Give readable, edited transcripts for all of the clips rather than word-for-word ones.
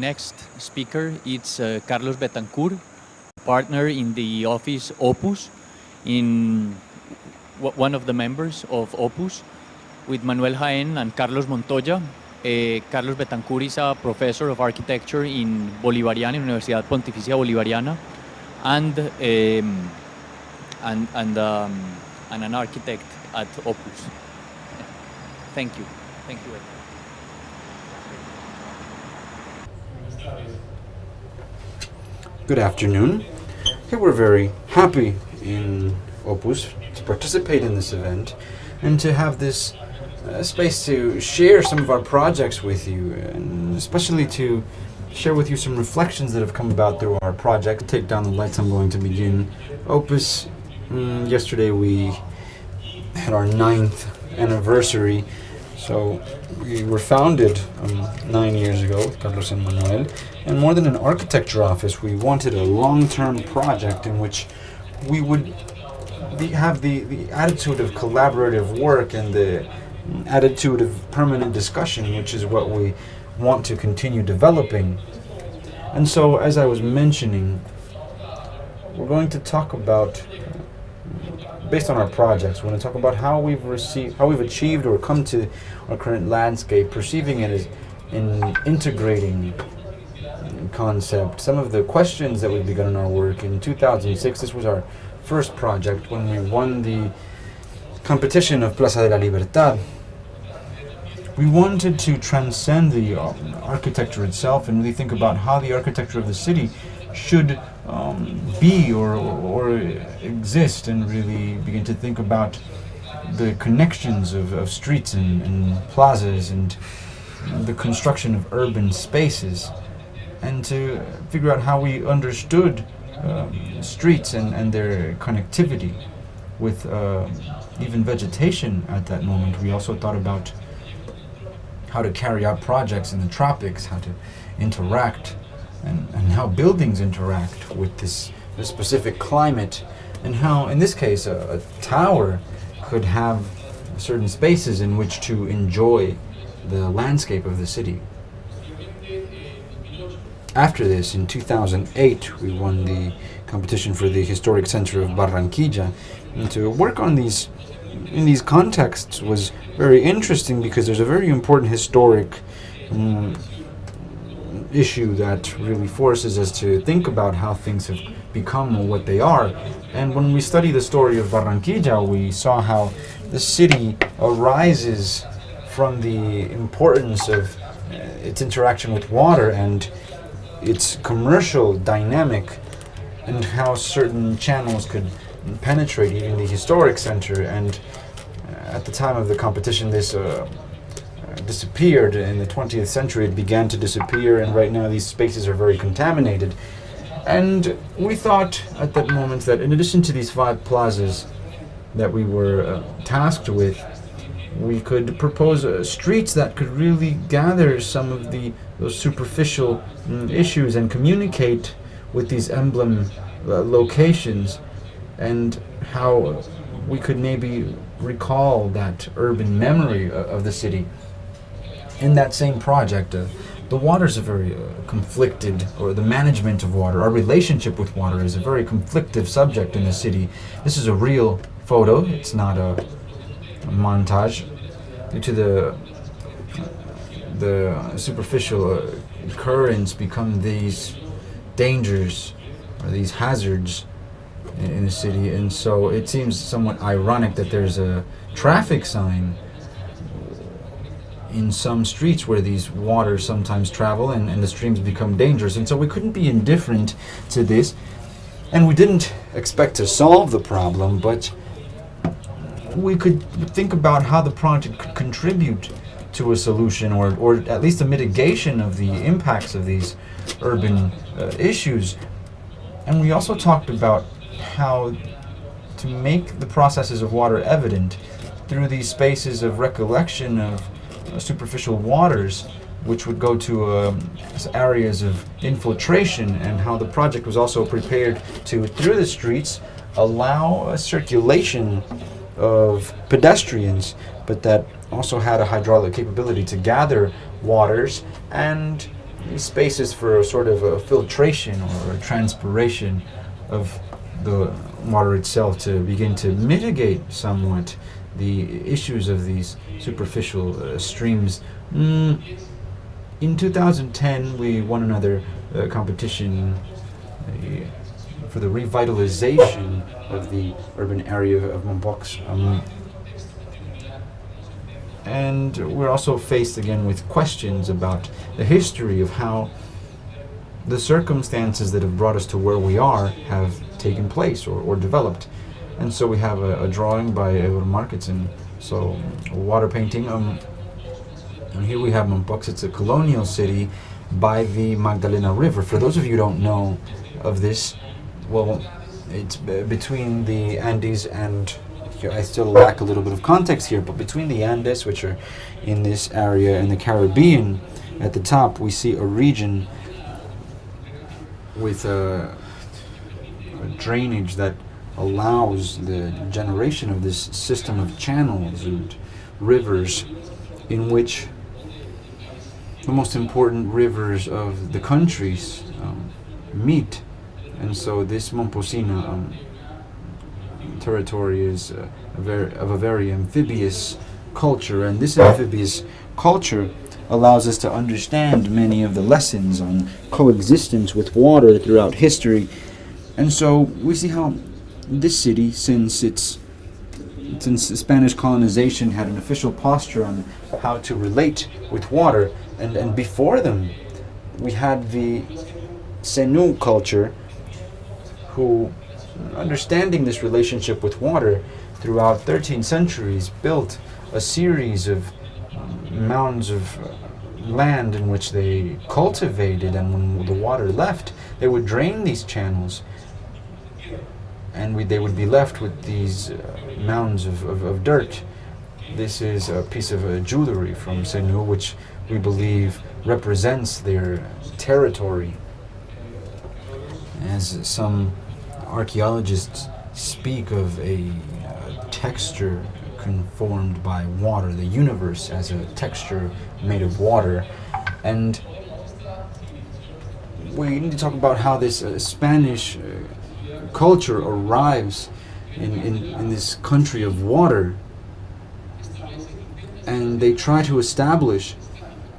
next speaker is Carlos Betancourt, partner in the office Opus, in one of the members of Opus, with Manuel Jaén and Carlos Montoya. Carlos Betancourt is a professor of architecture in Bolivariana, Universidad Pontificia Bolivariana, and an architect at Opus. Thank you. Thank you. Good afternoon. Here we're very happy in Opus to participate in this event and to have this space to share some of our projects with you, and especially to share with you some reflections that have come about through our project. Take down the lights, I'm going to begin. Opus, yesterday we had our 9th anniversary. So we were founded 9 years ago with Carlos and Manuel, and more than an architecture office, we wanted a long-term project in which we would have the attitude of collaborative work and the attitude of permanent discussion, which is what we want to continue developing. And so, as I was mentioning, we're going to talk about, based on our projects, we're going to talk about how we've achieved or come to our current landscape, perceiving it as an integrating concept. Some of the questions that we've begun in our work in 2006. This was our first project when we won the competition of Plaza de la Libertad. We wanted to transcend the architecture itself and really think about how the architecture of the city should be or exist, and really begin to think about the connections of streets and plazas and the construction of urban spaces, and to figure out how we understood streets and their connectivity with even vegetation at that moment. We also thought about how to carry out projects in the tropics, how to interact and how buildings interact with this specific climate, and how, in this case, a tower could have certain spaces in which to enjoy the landscape of the city. After this, in 2008, we won the competition for the historic center of Barranquilla, and to work on these in these contexts was very interesting because there's a very important historic issue that really forces us to think about how things have become what they are. And when we study the story of Barranquilla, we saw how the city arises from the importance of its interaction with water and its commercial dynamic, and how certain channels could penetrate even the historic center. And at the time of the competition, this disappeared. In the 20th century, it began to disappear, and right now these spaces are very contaminated. And we thought at that moment that in addition to these 5 plazas that we were tasked with, we could propose streets that could really gather some of those superficial issues and communicate with these emblem locations, and how we could maybe recall that urban memory of the city. In that same project, the waters are very conflicted, or the management of water, our relationship with water is a very conflictive subject in the city. This is a real photo, it's not a montage. Due to the superficial currents become these dangers or these hazards in the city, and so it seems somewhat ironic that there's a traffic sign in some streets where these waters sometimes travel and the streams become dangerous. And so we couldn't be indifferent to this, and we didn't expect to solve the problem, but we could think about how the project could contribute to a solution, or at least a mitigation of the impacts of these urban issues. And we also talked about how to make the processes of water evident through these spaces of recollection of superficial waters, which would go to areas of infiltration, and how the project was also prepared to, through the streets, allow a circulation of pedestrians, but that also had a hydraulic capability to gather waters and these spaces for a sort of a filtration or a transpiration of the water itself to begin to mitigate somewhat the issues of these superficial streams. In 2010, we won another competition for the revitalization of the urban area of Mompox. And we're also faced again with questions about the history of how the circumstances that have brought us to where we are have taken place or developed. And so we have a drawing by Edward Marketson, so a water painting. And here we have Mompox. It's a colonial city by the Magdalena River. For those of you who don't know of this, well, it's between the Andes and, I still lack a little bit of context here, but between the Andes, which are in this area, and the Caribbean, at the top we see a region with a drainage that allows the generation of this system of channels and rivers, in which the most important rivers of the countries meet. And so this Momposina territory is of a very amphibious culture, and this amphibious culture allows us to understand many of the lessons on coexistence with water throughout history. And so we see how this city, since Spanish colonization, had an official posture on how to relate with water, and before them we had the Senu culture, who, understanding this relationship with water throughout 13 centuries, built a series of mounds of land in which they cultivated, and when the water left, they would drain these channels, and they would be left with these mounds of dirt. This is a piece of jewelry from Senu, which we believe represents their territory. As some archaeologists speak of a texture conformed by water, the universe as a texture made of water. And we need to talk about how this Spanish culture arrives in this country of water, and they try to establish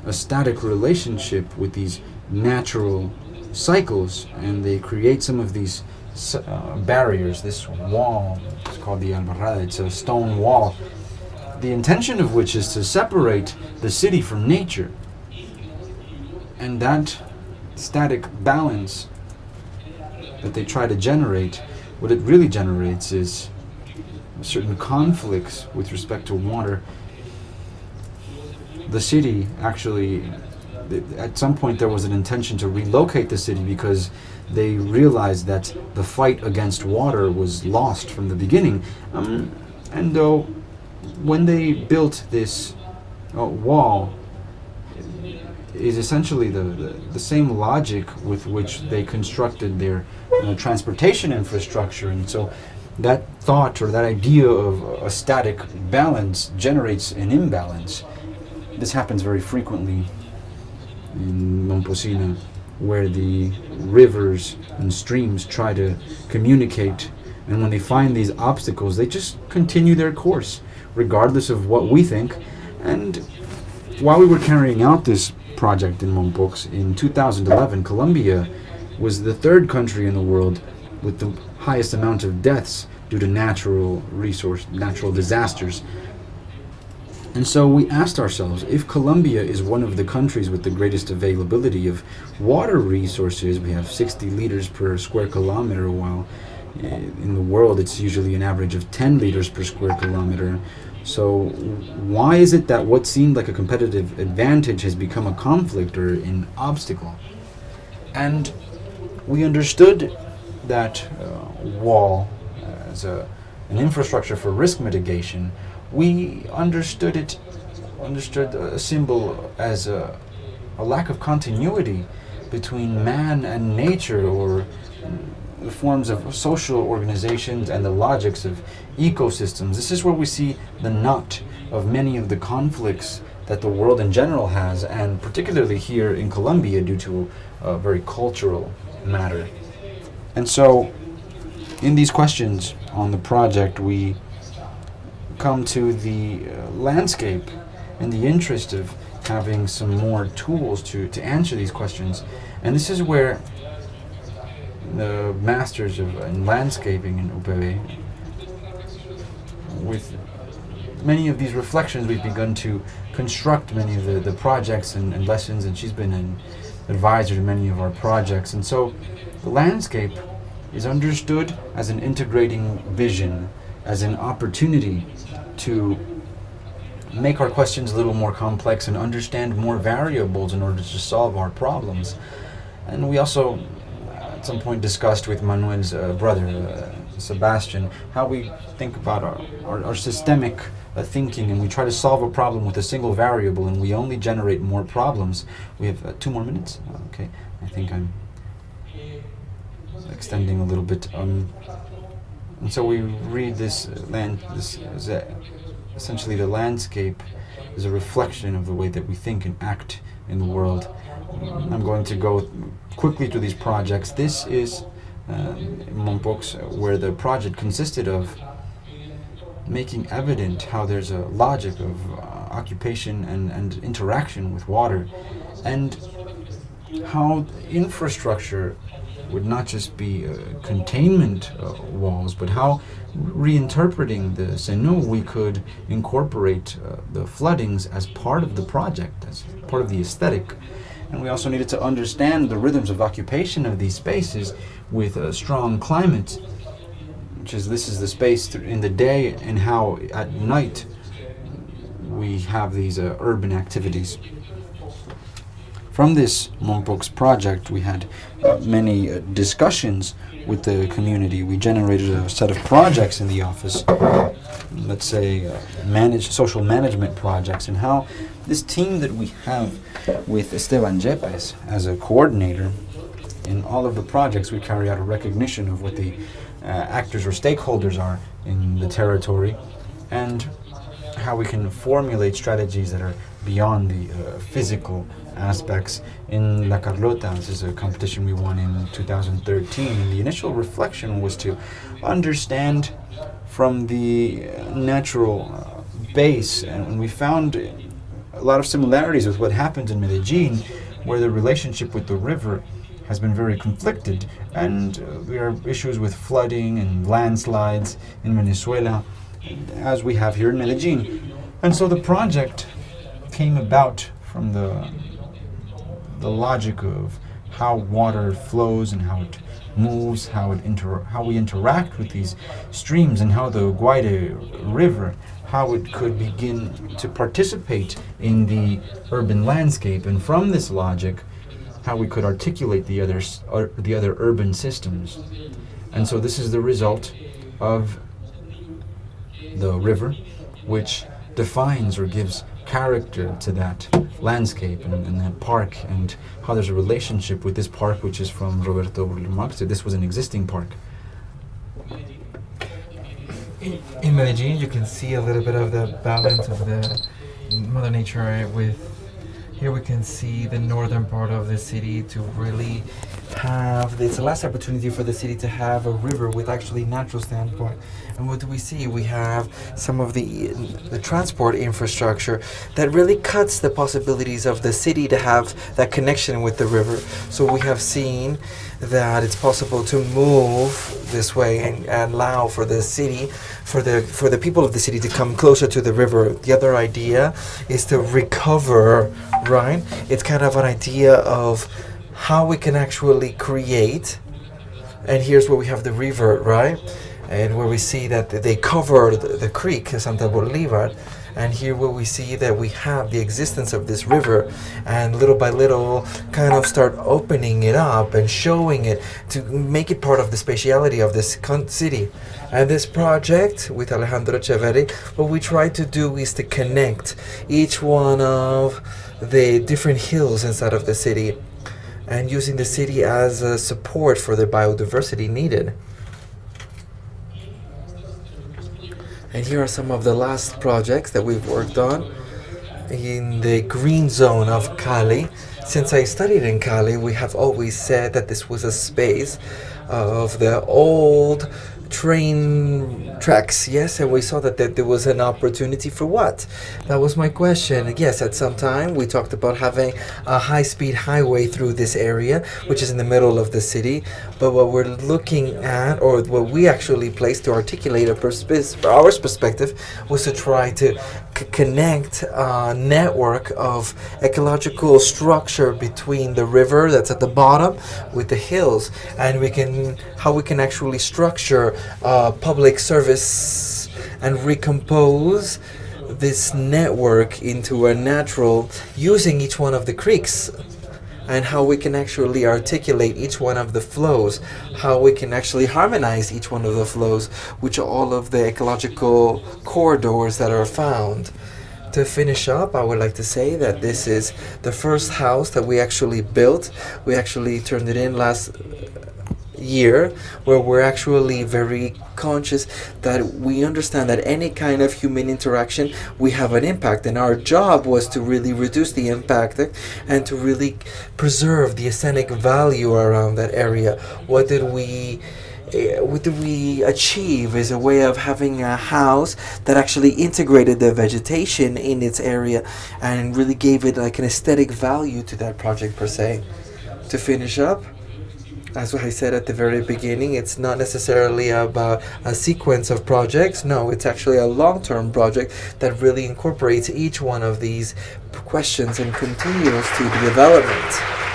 a static relationship with these natural cycles, and they create some of these barriers. This wall is called the Albarrada. It's a stone wall, the intention of which is to separate the city from nature. And that static balance that they try to generate, what it really generates is certain conflicts with respect to water. The city actually, at some point there was an intention to relocate the city because they realized that the fight against water was lost from the beginning. And though when they built this wall, is essentially the same logic with which they constructed their transportation infrastructure. And so that thought or that idea of a static balance generates an imbalance. This happens very frequently in Momposina, where the rivers and streams try to communicate, and when they find these obstacles, they just continue their course, regardless of what we think. And while we were carrying out this project in Mompox in 2011, Colombia was the third country in the world with the highest amount of deaths due to natural disasters. And so we asked ourselves, if Colombia is one of the countries with the greatest availability of water resources, we have 60 liters per square kilometer, while in the world it's usually an average of 10 liters per square kilometer. So why is it that what seemed like a competitive advantage has become a conflict or an obstacle? And we understood that wall as an infrastructure for risk mitigation. We understood a symbol as a lack of continuity between man and nature, or the forms of social organizations and the logics of ecosystems. This is where we see the knot of many of the conflicts that the world in general has, and particularly here in Colombia due to a very cultural matter. And so, in these questions on the project, we come to the landscape in the interest of having some more tools to answer these questions. And this is where the masters of in landscaping in UPB, with many of these reflections, we've begun to construct many of the projects and lessons, and she's been an advisor to many of our projects. And so the landscape is understood as an integrating vision, as an opportunity to make our questions a little more complex and understand more variables in order to solve our problems. And we also at some point discussed with Manuel's brother, Sebastian, how we think about our systemic thinking, and we try to solve a problem with a single variable and we only generate more problems. We have 2 more minutes. Okay, I think I'm extending a little bit. And so we read this essentially the landscape is a reflection of the way that we think and act in the world. I'm going to go quickly through these projects. This is Mompox, where the project consisted of making evident how there's a logic of occupation and interaction with water, and how infrastructure would not just be containment walls, but how reinterpreting the Senu we could incorporate the floodings as part of the project, as part of the aesthetic. And we also needed to understand the rhythms of occupation of these spaces with a strong climate, which is this is the space in the day, and how at night we have these urban activities. From this Mompox project, we had many discussions with the community. We generated a set of projects in the office, let's say social management projects, and how this team that we have with Esteban Yepes as a coordinator in all of the projects, we carry out a recognition of what the actors or stakeholders are in the territory, and how we can formulate strategies that are beyond the physical aspects. In La Carlota, this is a competition we won in 2013, and the initial reflection was to understand from the natural base, and we found a lot of similarities with what happens in Medellín, where the relationship with the river has been very conflicted, and there are issues with flooding and landslides in Venezuela, as we have here in Medellín. And so the project came about from the logic of how water flows and how it moves, how we interact with these streams, and how the Guaire River, how it could begin to participate in the urban landscape, and from this logic, how we could articulate the other urban systems. And so this is the result of the river, which defines or gives character to that landscape and that park, and how there's a relationship with this park, which is from Roberto Marx. This was an existing park. In Medellín, you can see a little bit of the balance of the Mother Nature with. Here we can see the northern part of the city to really have, it's the last opportunity for the city to have a river with actually natural standpoint. And what do we see? We have some of the transport infrastructure that really cuts the possibilities of the city to have that connection with the river. So we have seen that it's possible to move this way and allow for the city, for the people of the city to come closer to the river. The other idea is to recover, right? It's kind of an idea of how we can actually create, and here's where we have the river, right? And where we see that they cover the creek, Santa Bolivar, and here where we see that we have the existence of this river, and little by little kind of start opening it up and showing it to make it part of the spatiality of this city. And this project with Alejandro Echeverri, what we try to do is to connect each one of the different hills inside of the city, and using the city as a support for the biodiversity needed. And here are some of the last projects that we've worked on. in the green zone of Cali. Since I studied in Cali, we have always said that this was a space of the old train tracks, yes, and we saw that there was an opportunity for what? That was my question. Yes, at some time we talked about having a high-speed highway through this area, which is in the middle of the city, but what we're looking at, or what we actually placed to articulate our perspective, was to try to connect a network of ecological structure between the river that's at the bottom with the hills, and how we can actually structure public service and recompose this network into a natural, using each one of the creeks, and how we can actually articulate each one of the flows, how we can actually harmonize each one of the flows, which are all of the ecological corridors that are found. To finish up, I would like to say that this is the first house that we actually built. We actually turned it in last year, where we're actually very conscious that we understand that any kind of human interaction, we have an impact, and our job was to really reduce the impact and to really preserve the aesthetic value around that area. What did we achieve is a way of having a house that actually integrated the vegetation in its area and really gave it like an aesthetic value to that project per se. To finish up, as I said at the very beginning, it's not necessarily about a sequence of projects. No, it's actually a long-term project that really incorporates each one of these questions and continues to the development.